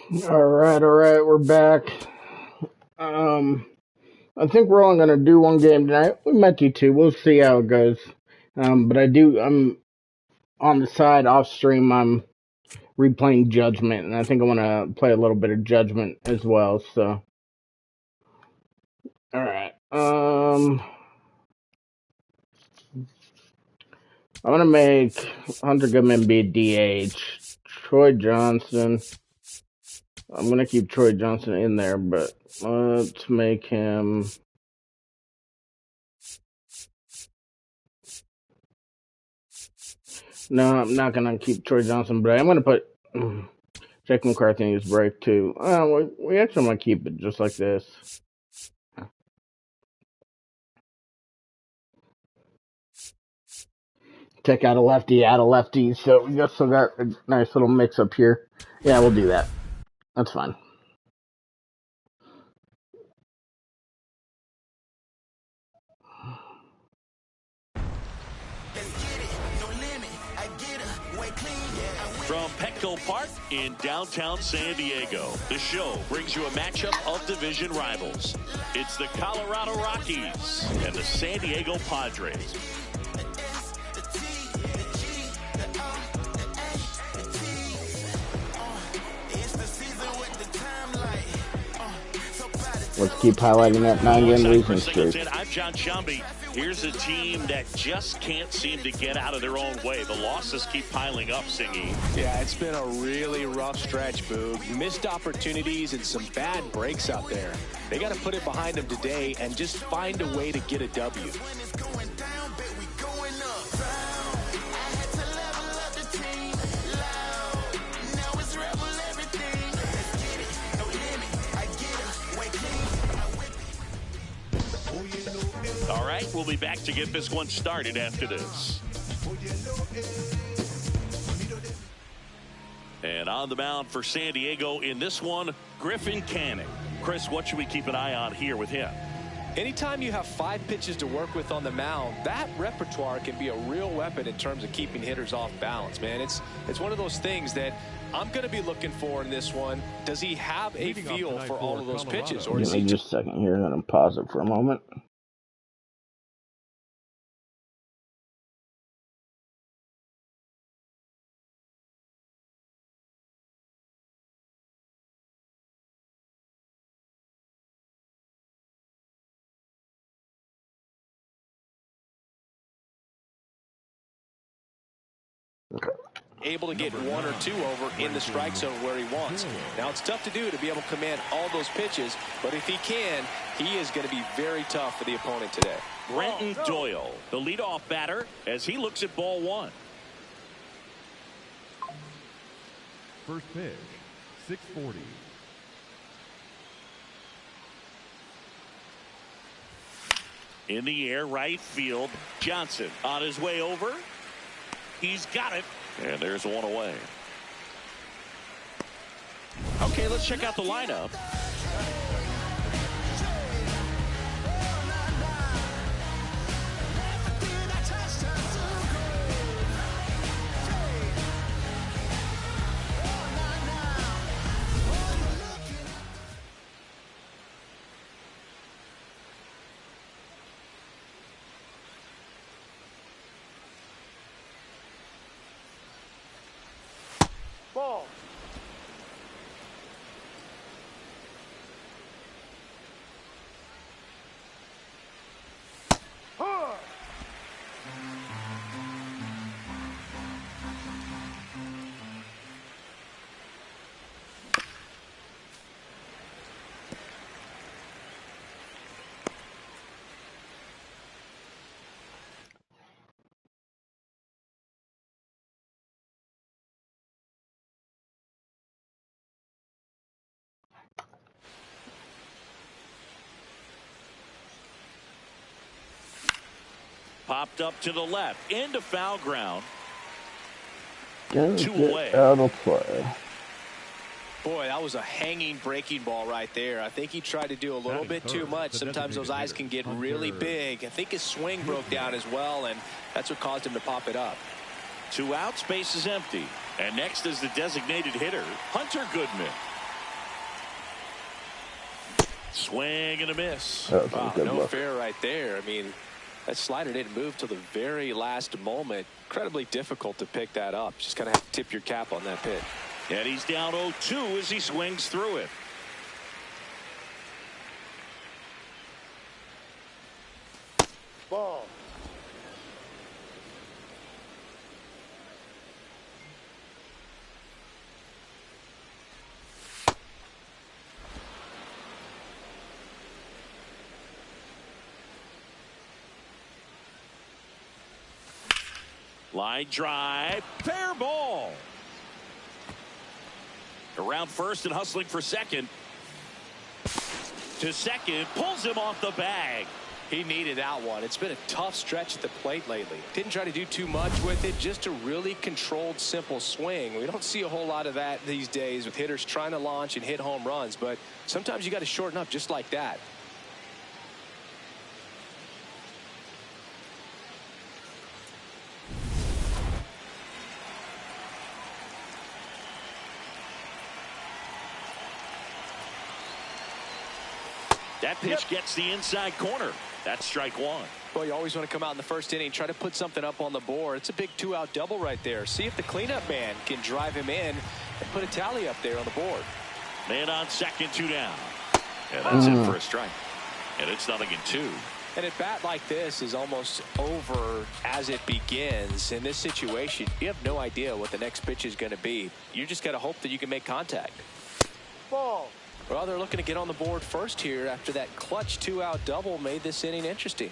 All right, we're back. I think we're only gonna do one game tonight. We might do two. We'll see how it goes. But I'm on the side off stream. I'm replaying Judgment, and I think I want to play a little bit of Judgment as well. So, all right. I'm gonna make Hunter Goodman be a DH. Troy Johnson. I'm gonna keep Troy Johnson in there, but let's make him. No, I'm not gonna keep Troy Johnson, but I'm gonna put Jake McCarthy in his break too. We actually might keep it just like this. Take out a lefty, add a lefty, so we just still got a nice little mix up here. Yeah, we'll do that. That's fine. From Petco Park in downtown San Diego, the show brings you a matchup of division rivals. It's the Colorado Rockies and the San Diego Padres. Let's keep highlighting that 9-game losing streak. I'm John Shambi. Here's a team that just can't seem to get out of their own way. The losses keep piling up, Singy. Yeah, it's been a really rough stretch, Boog. Missed opportunities and some bad breaks out there. They got to put it behind them today and just find a way to get a W. All right, we'll be back to get this one started after this. And on the mound for San Diego in this one, Griffin Canning. Chris, what should we keep an eye on here with him? Anytime you have 5 pitches to work with on the mound, that repertoire can be a real weapon in terms of keeping hitters off balance, man. It's one of those things that I'm going to be looking for in this one. Does he have a feel for all of those pitches? Or Give me just a second here. I'm going to pause it for a moment. Able to get 1 or 2 over in the strike zone where he wants. Now, it's tough to do to be able to command all those pitches, but if he can, he is going to be very tough for the opponent today. Brenton Doyle, the leadoff batter, as he looks at ball 1. First pitch, 640. In the air, right field. Johnson on his way over. He's got it. And there's one away. Okay, let's check out the lineup. Ball. Popped up to the left, into foul ground. 2 away. Out of play. Boy, that was a hanging breaking ball right there. I think he tried to do a little bit too much. Sometimes those eyes can get really big. I think his swing broke down as well, and that's what caused him to pop it up. 2 outs, base is empty. And next is the designated hitter, Hunter Goodman. Swing and a miss. Wow, no fair right there. I mean, that slider didn't move till the very last moment. Incredibly difficult to pick that up. Just kind of have to tip your cap on that pitch. And he's down 0-2 as he swings through it. Ball. Line drive, fair ball. Around first and hustling for second. To second, pulls him off the bag. He needed that one. It's been a tough stretch at the plate lately. Didn't try to do too much with it, just a really controlled, simple swing. We don't see a whole lot of that these days with hitters trying to launch and hit home runs, but sometimes you got to shorten up just like that. That pitch gets the inside corner. That's strike one. Well, you always want to come out in the first inning, try to put something up on the board. It's a big 2-out double right there. See if the cleanup man can drive him in and put a tally up there on the board. Man on second, 2 down. And that's it for a strike. And it's 0-2. And at bat like this is almost over as it begins. In this situation, you have no idea what the next pitch is going to be. You just got to hope that you can make contact. Ball. Well, they're looking to get on the board first here after that clutch 2-out double made this inning interesting.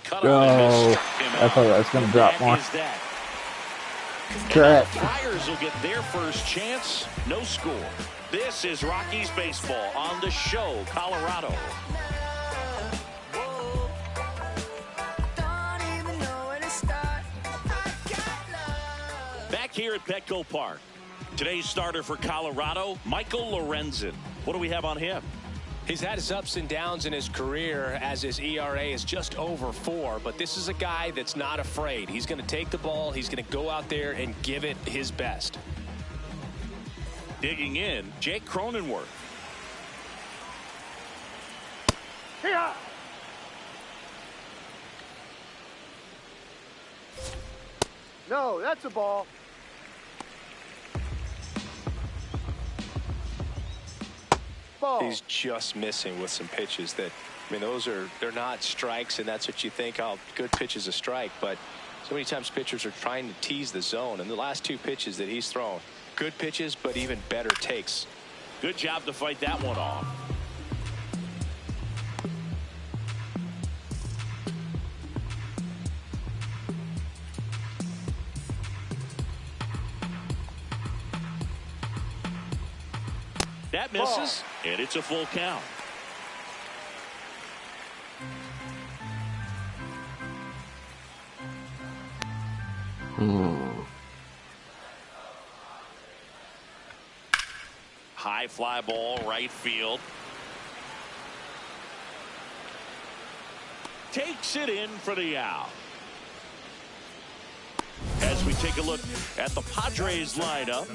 Cut off. I thought that was going to drop more. Correct. The Flyers will get their first chance. No score. This is Rockies baseball on the show, Colorado. Back here at Petco Park. Today's starter for Colorado, Michael Lorenzen. What do we have on him? He's had his ups and downs in his career as his ERA is just over 4, but this is a guy that's not afraid. He's going to take the ball. He's going to go out there and give it his best. Digging in, Jake Cronenworth. Yeah. No, that's a ball. Ball. He's just missing with some pitches that, I mean, they're not strikes, and that's what you think, oh, good pitch is a strike, but so many times pitchers are trying to tease the zone, and the last 2 pitches that he's thrown, good pitches, but even better takes. Good job to fight that one off. That misses, and it's a full count. High fly ball, right field. Takes it in for the out. As we take a look at the Padres lineup,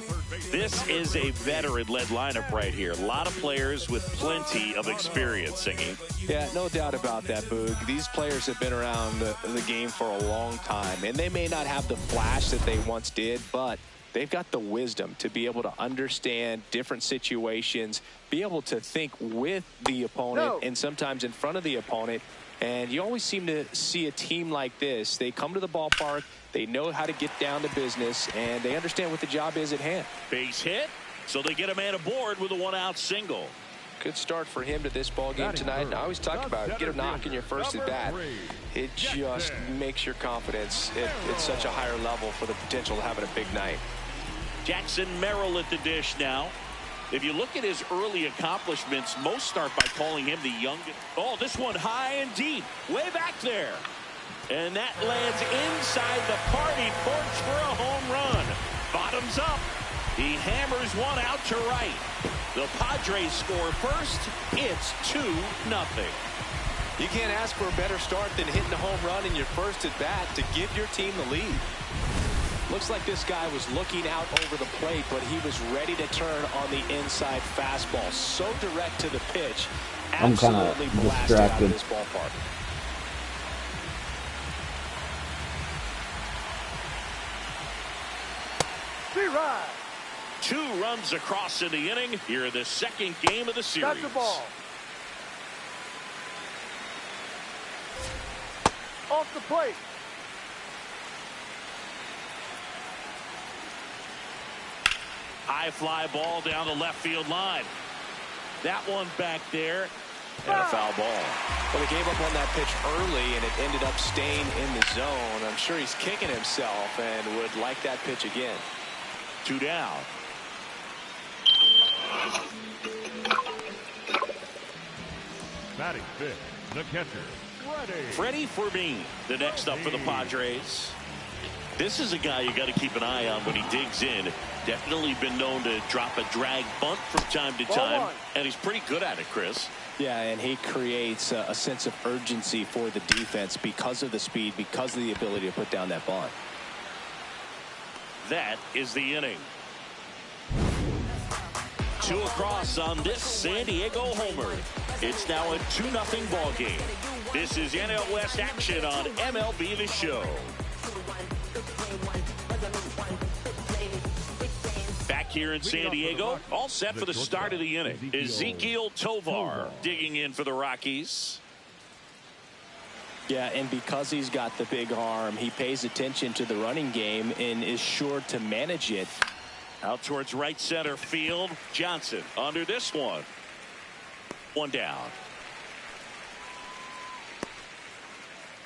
this is a veteran-led lineup right here. A lot of players with plenty of experience, Singy. Yeah, no doubt about that, Boog. These players have been around the game for a long time, and they may not have the flash that they once did, but they've got the wisdom to be able to understand different situations, be able to think with the opponent and sometimes in front of the opponent. And you always seem to see a team like this. They come to the ballpark, they know how to get down to business, and they understand what the job is at hand. Base hit, so they get a man aboard with a 1-out single. Good start for him to this ball game tonight. And I always talk about it, get a knock in your first at bat. It just makes your confidence at such a higher level for the potential of having a big night. Jackson Merrill at the dish now. If you look at his early accomplishments, most start by calling him the youngest. Oh, this one high and deep, way back there. And that lands inside the party porch for a home run. Bottoms up. He hammers one out to right. The Padres score first. It's 2-0. You can't ask for a better start than hitting a home run in your first at bat to give your team the lead. Looks like this guy was looking out over the plate, but he was ready to turn on the inside fastball. So direct to the pitch. I'm kind of Absolutely blasted out of distracted. this ballpark. Right. 2 runs across in the inning here in the second game of the series. That's the ball. Off the plate. High fly ball down the left field line. That one back there. And a foul ball. Well, he gave up on that pitch early, and it ended up staying in the zone. I'm sure he's kicking himself and would like that pitch again. 2 down. Batting fifth, the catcher, Freddie Fermin, the next up for the Padres. This is a guy you got to keep an eye on when he digs in. Definitely been known to drop a drag bunt from time to time, and he's pretty good at it, Chris. Yeah, and he creates a sense of urgency for the defense because of the speed, because of the ability to put down that bunt. That is the inning. 2 across on this San Diego homer. It's now a 2-0 ball game. This is NL West action on MLB The Show. Back here in San Diego, all set for the start of the inning. Ezekiel Tovar digging in for the Rockies. Yeah, and because he's got the big arm, he pays attention to the running game and is sure to manage it. Out towards right center field. Johnson under this one. 1 down.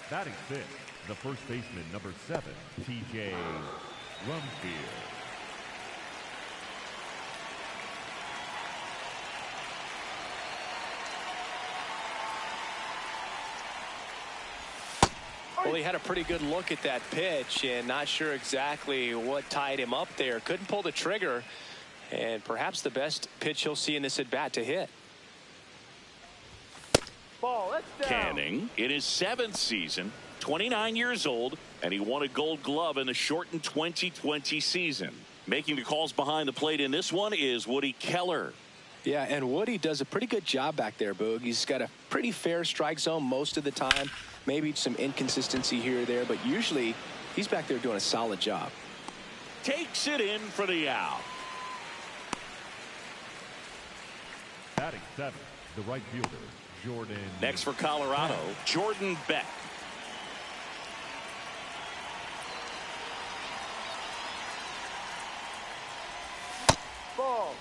batting fifth, the first baseman, number 7, T.J. Rumfield. Well, he had a pretty good look at that pitch and not sure exactly what tied him up there. Couldn't pull the trigger, and perhaps the best pitch he'll see in this at bat to hit. Ball, that's down. Canning in his 7th season, 29 years old, and he won a Gold Glove in the shortened 2020 season. Making the calls behind the plate in this one is Woody Keller. Yeah, and Woody does a pretty good job back there, Boog. He's got a pretty fair strike zone most of the time. Maybe some inconsistency here or there, but usually he's back there doing a solid job. Takes it in for the out. Batting 7th, the right fielder, Jordan. Next for Colorado, Jordan Beck. Ball.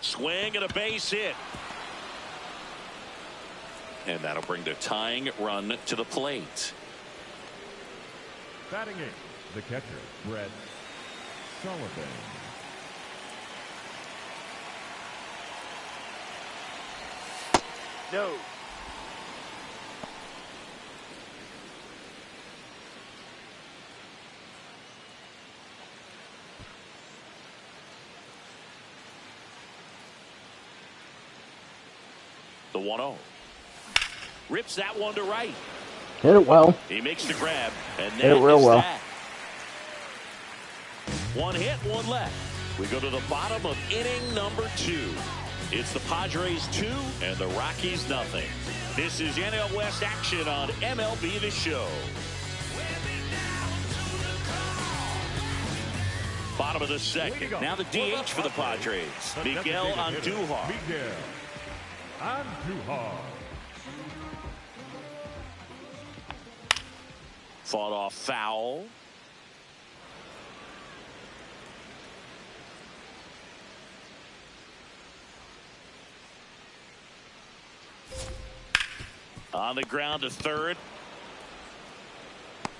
Swing and a base hit. And that'll bring the tying run to the plate. Batting 8th, the catcher, Brett Sullivan. No. The 1-0. Rips that one to right. Hit it well. He makes the grab, and Hit it real well. that. 1 hit, 1 left. We go to the bottom of inning number 2. It's the Padres 2 and the Rockies nothing. This is NL West action on MLB The Show. Bottom of the 2nd. Now the DH for the Padres, Miguel Andujar. Miguel Andujar. Fought off foul. On the ground to third.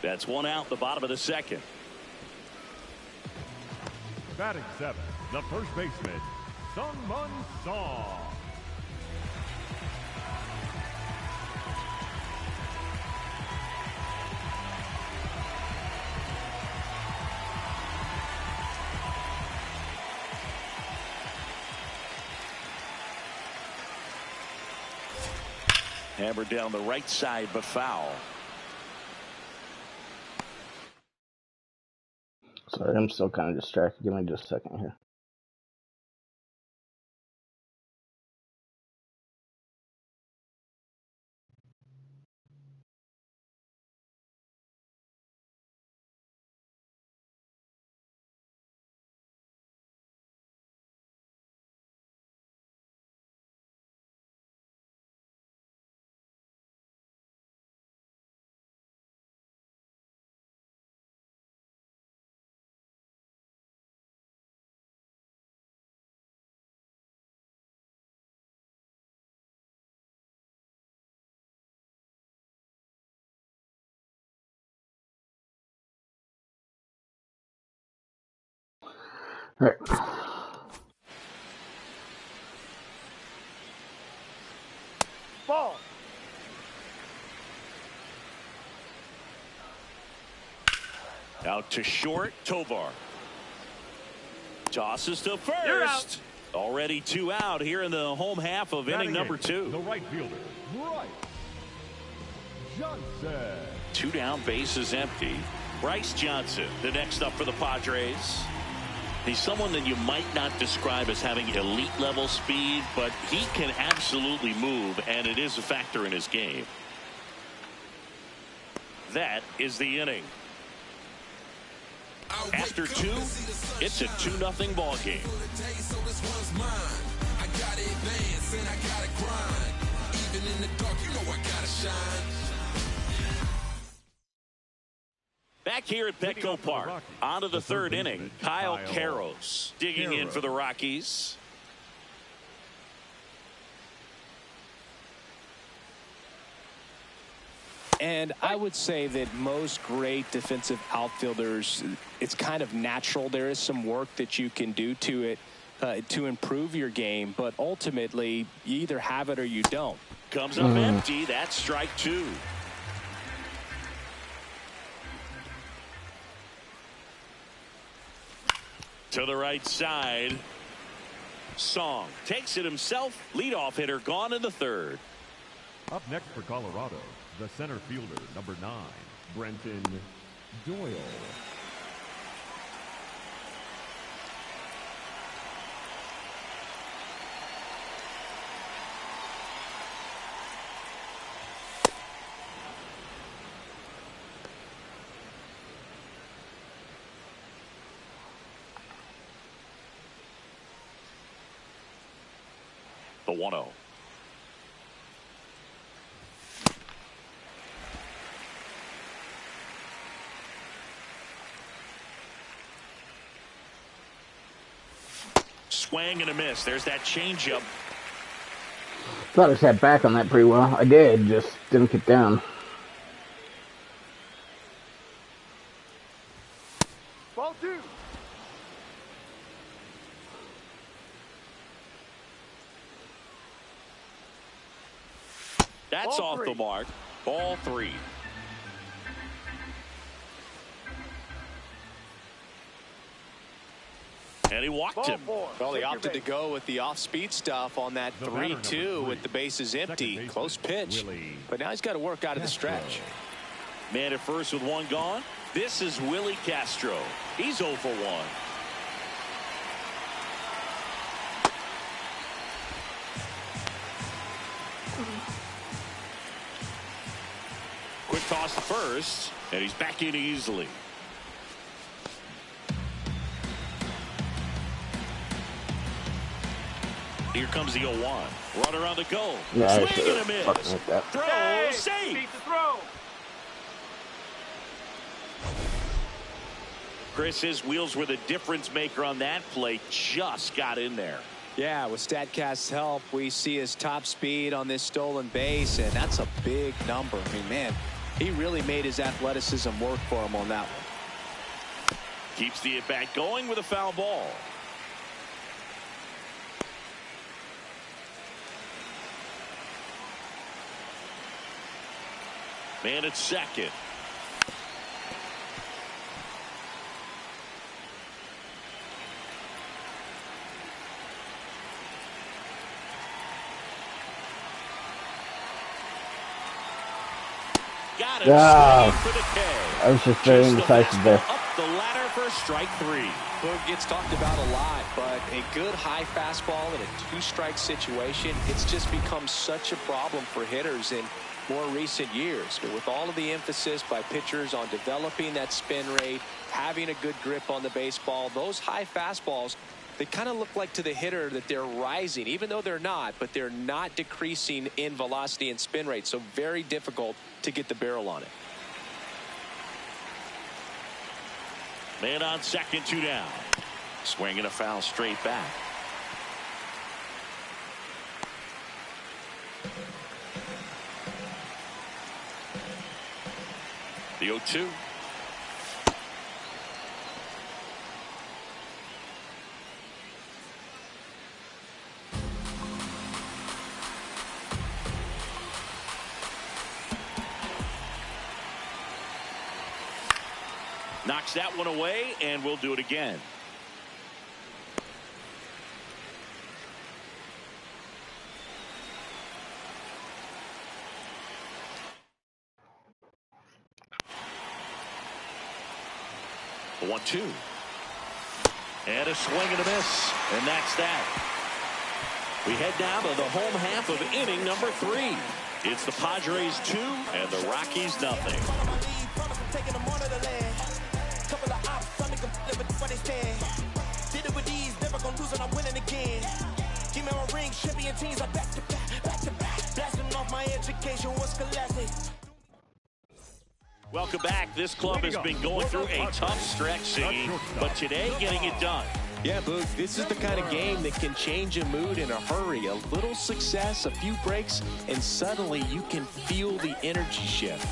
That's 1 out, the bottom of the 2nd. Batting 7th, the first baseman, Sungmun Song. Hammered down the right side, but foul. Sorry, I'm still kind of distracted. Give me just a second here. All right. Ball. Out to short, Tovar. Tosses to You're out. first. Already 2 out here in the home half of inning number 2. The right fielder, Bryce Johnson. 2 down, bases empty. Bryce Johnson, the next up for the Padres. He's someone that you might not describe as having elite level speed, but he can absolutely move, and it is a factor in his game. That is the inning. After 2, it's a 2-0 ball game. Back here at Petco Park, on to the 3rd inning. Kyle Carros digging in for the Rockies. And I would say that most great defensive outfielders, it's kind of natural. There is some work that you can do to it to improve your game, but ultimately you either have it or you don't. Comes up empty. That's strike 2. To the right side. Song takes it himself. Leadoff hitter gone in the 3rd. Up next for Colorado, the center fielder, number 9, Brenton Doyle. The 1-0. Swing and a miss. There's that changeup. Thought I sat back on that pretty well. I did, just didn't get down. Ball 2. That's Ball off 3. the mark. Ball 3. And he walked Ball him. 4. Well, he Take your opted to base. go with the off-speed stuff on that The batter, number 3-2 3, with the bases empty. second Close baseman, pitch. Willie But now he's got to work out of the Castro. stretch. Man at first with 1 gone. This is Willie Castro. He's 0 for 1. Quick toss to first, and he's back in easily. Here comes the 0-1. Runner on the go. Yeah, I Swing should've and a miss. fucking hit that. Throw, Hey, safe. beat the throw. Chris, his wheels were the difference maker on that play. Just got in there. Yeah, with StatCast's help, we see his top speed on this stolen base, and that's a big number. I mean, man, he really made his athleticism work for him on that one. Keeps the at-bat going with a foul ball. Man at second. Got it. Ah, Swinging for the K. I was just very Just the indecisive there. fastball up the ladder for strike 3. Boog gets talked about a lot, but a good high fastball in a 2-strike situation, it's just become such a problem for hitters in more recent years. But with all of the emphasis by pitchers on developing that spin rate, having a good grip on the baseball, those high fastballs, they kind of look like to the hitter that they're rising, even though they're not, but they're not decreasing in velocity and spin rate. So very difficult to get the barrel on it. Man on second, 2 down. Swinging a foul straight back. The 0-2. Knocks that one away, and we'll do it again. The 1-2. And a swing and a miss. And that's that. We head now to the home half of inning number 3. It's the Padres 2 and the Rockies nothing. Did it with these, never gonna lose and I'm winning again. Give me my ring, champion teams are back to back, back to back. Blasting off my education was scholastic. Welcome back. This club has been going through a tough stretch, but today getting it done. Yeah, Boog, this is the kind of game that can change a mood in a hurry. A little success, a few breaks, and suddenly you can feel the energy shift.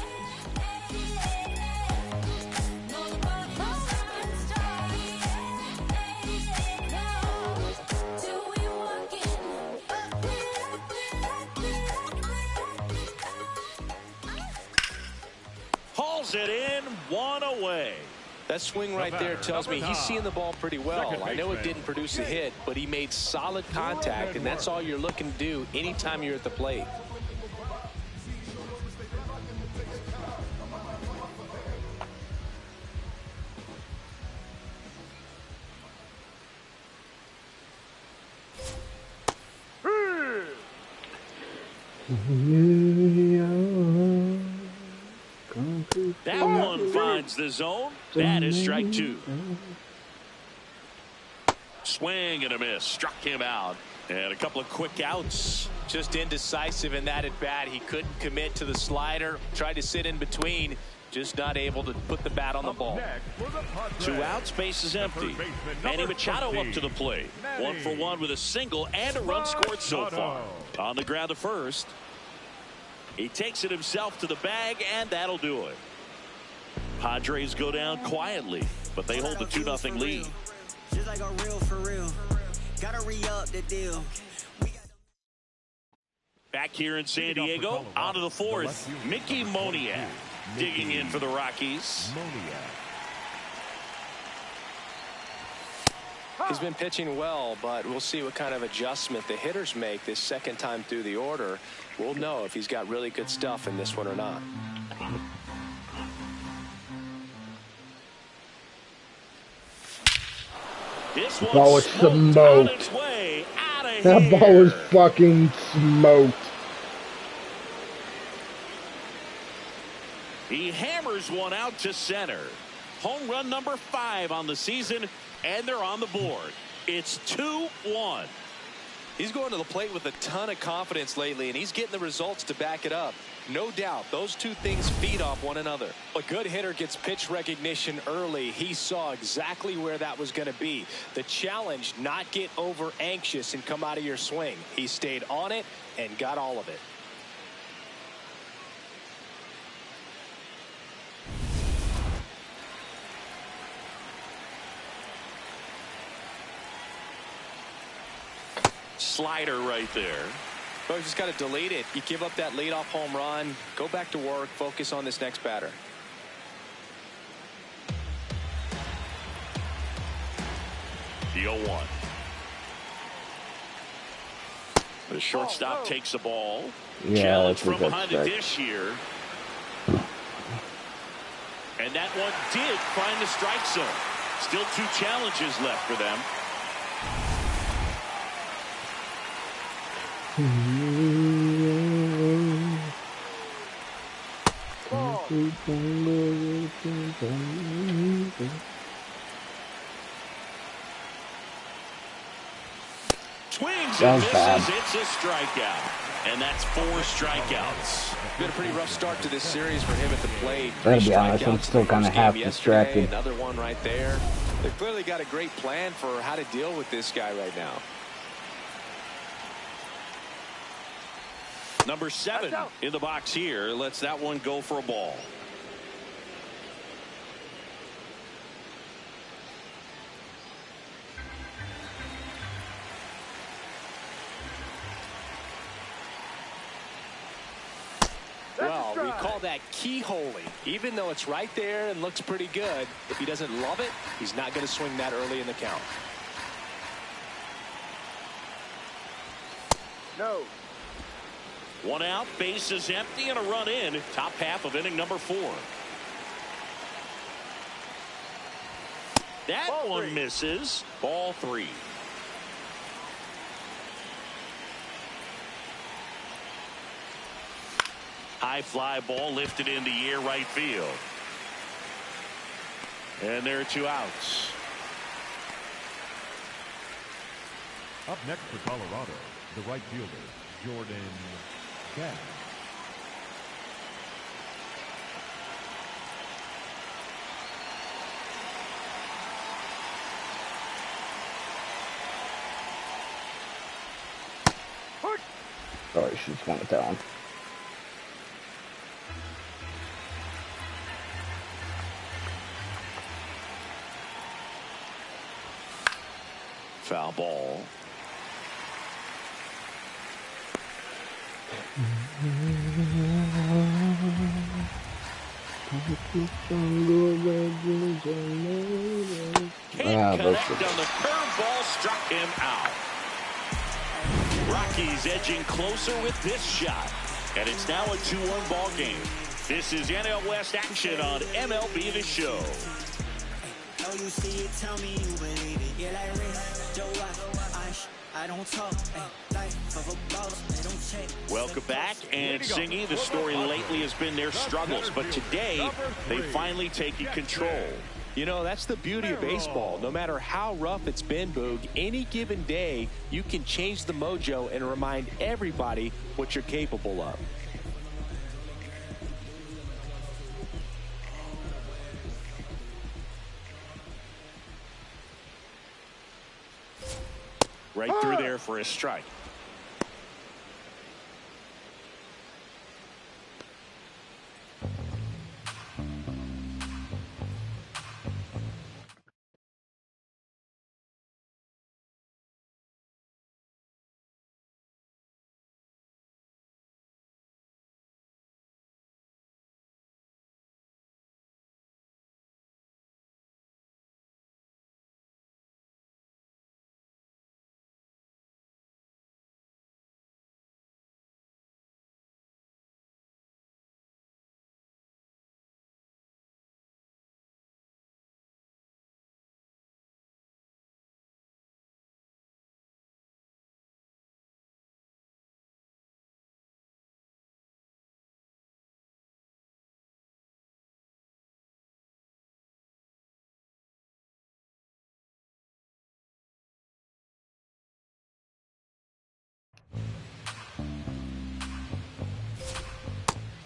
Hauls it in, 1 away. That swing right there tells me he's seeing the ball pretty well. I know it didn't produce a hit, but he made solid contact, and that's all you're looking to do anytime you're at the plate. That one finds the zone. That is strike 2. Swing and a miss. Struck him out. And a couple of quick outs. Just indecisive in that at bat. He couldn't commit to the slider. Tried to sit in between. Just not able to put the bat on the ball. 2 outs, base is empty. Manny Machado up to the plate. 1 for 1 with a single and a run scored so far. On the ground to first. He takes it himself to the bag, and that'll do it. Padres go down quietly, but they hold the 2-0 lead. Just like a real for real. Gotta re-up the deal. Back here in San Diego, on to the 4th, Mickey Moniak digging in for the Rockies. He's been pitching well, but we'll see what kind of adjustment the hitters make this second time through the order. We'll know if he's got really good stuff in this one or not. This That was smoked on its way out of That here. ball was fucking smoked. He hammers one out to center. Home run number 5 on the season, and they're on the board. It's 2-1. He's going to the plate with a ton of confidence lately, and he's getting the results to back it up. No doubt, those two things feed off one another. A good hitter gets pitch recognition early. He saw exactly where that was going to be. The challenge, not get over anxious and come out of your swing. He stayed on it and got all of it. Slider right there. Well, you just got to delete it. You give up that leadoff home run. Go back to work. Focus on this next batter. The 0-1. The shortstop takes the ball. Yeah, Challenge that's a from good behind the strike. dish here. And that one did find the strike zone. Still 2 challenges left for them. Swings and misses. It's a strikeout. And that's 4 strikeouts. Been a pretty rough start to this series for him at the plate. Gotta be honest, I'm still kind of half distracted. Another one right there. They've clearly got a great plan for how to deal with this guy right now. Number 7 in the box here lets that one go for a ball. Well, we call that keyholing. Even though it's right there and looks pretty good, if he doesn't love it, he's not going to swing that early in the count. No. 1 out, base is empty, and a run in. Top half of inning number 4. That one misses. Ball 3. High fly ball lifted in the air right field. And there are 2 outs. Up next for Colorado, the right fielder, Jordan Gadd. Oh, I should have went with that one. Foul ball. Can't connect on the curveball, struck him out. Rockies edging closer with this shot. And it's now a 2-1 ball game. This is NL West action on MLB The Show. Oh, you see it, tell me you believe it. Yeah, like Rick, Joe, I don't talk. Life of a boss, they don't check. Welcome back, and Singy, the story lately has been their struggles, but today they've finally taken control. You know, that's the beauty of baseball. No matter how rough it's been, Boog, any given day, you can change the mojo and remind everybody what you're capable of. Right through there for a strike.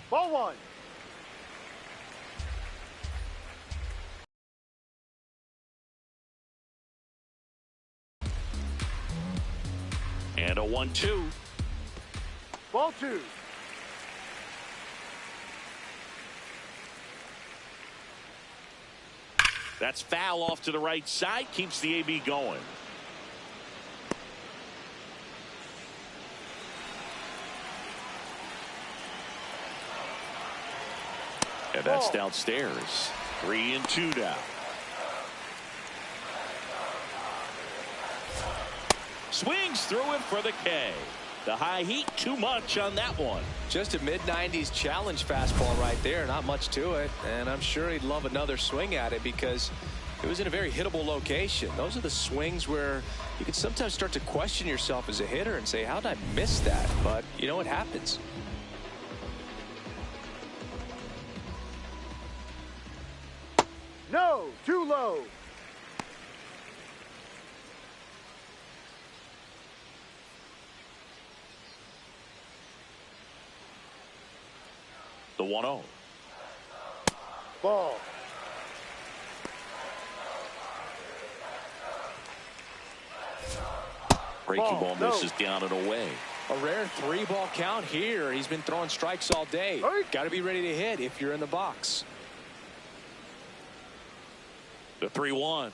Ball 1. And a 1-2. Ball 2. That's foul off to the right side, keeps the AB going. And that's downstairs. 3-2 now. Swings through it for the K. The high heat, too much on that one. Just a mid-90s challenge fastball right there. Not much to it. And I'm sure he'd love another swing at it because it was in a very hittable location. Those are the swings where you can sometimes start to question yourself as a hitter and say, how did I miss that? But, you know, it happens. No, too low. The 1-0. Ball. Breaking ball misses down and away. A rare 3-ball count here. He's been throwing strikes all day. Got to be ready to hit if you're in the box. The 3-1.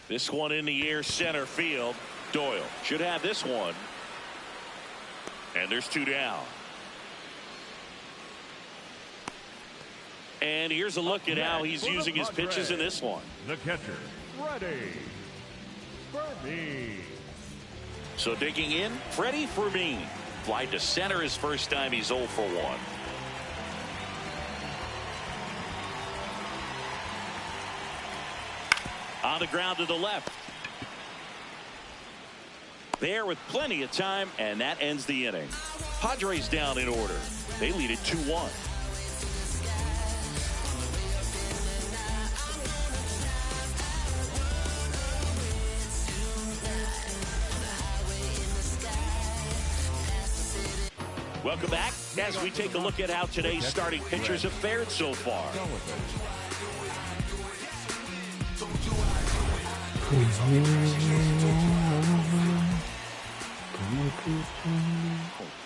This one in the air, center field. Doyle should have this one. And there's 2 down. And here's a look at how he's using his pitches in this one. The catcher, Freddie Fermin. So digging in, Freddie Fermin. Fly to center his first time. He's 0 for 1. On the ground to the left. There with plenty of time, and that ends the inning. Padres down in order. They lead it 2-1. Welcome back as we take a look at how today's starting pitchers have fared so far.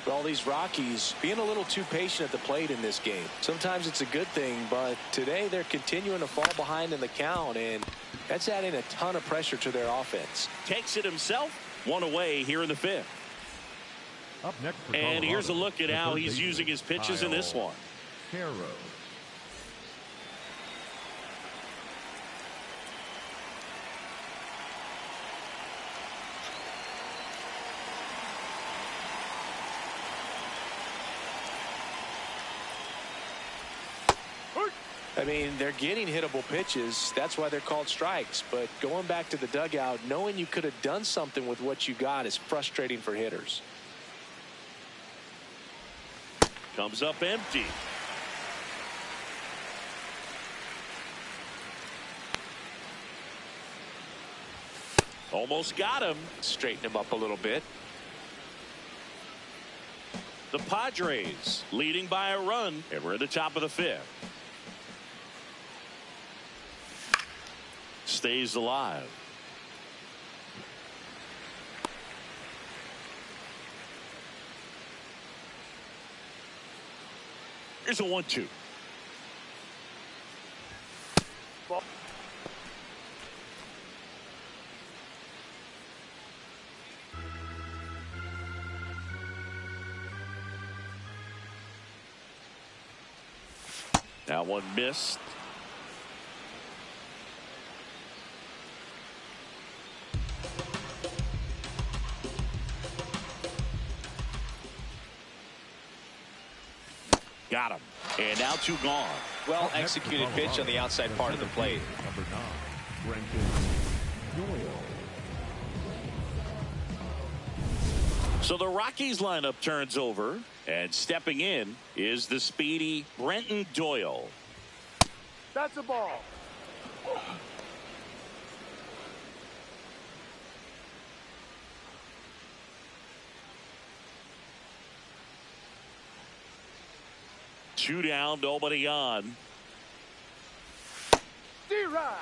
Well, these Rockies being a little too patient at the plate in this game. Sometimes it's a good thing, but today they're continuing to fall behind in the count, and that's adding a ton of pressure to their offense. Takes it himself, 1 away here in the 5th. Up next for and Colorado, here's a look at how he's using his pitches in this one. Caro. I mean, they're getting hittable pitches. That's why they're called strikes. But going back to the dugout, knowing you could have done something with what you got is frustrating for hitters. Comes up empty. Almost got him. Straighten him up a little bit. The Padres leading by a run, and we're at the top of the 5th. Stays alive. Here's a 1-2. That one missed. Got him. And now 2 gone. Well executed pitch on the outside part of the plate. Number 9, Brenton Doyle. So the Rockies lineup turns over, and stepping in is the speedy Brenton Doyle. That's a ball. Two down, nobody on. D-Ride.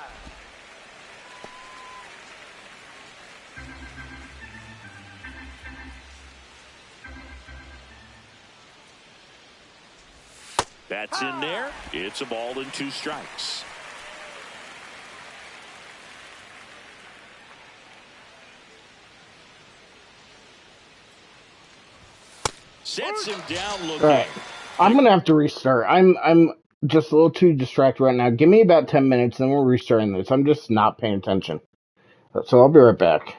That's in there. It's a ball and 2 strikes. Sets him down looking. All right. I'm gonna have to restart. I'm just a little too distracted right now. Give me about 10 minutes, and we're restarting this. I'm just not paying attention. So I'll be right back.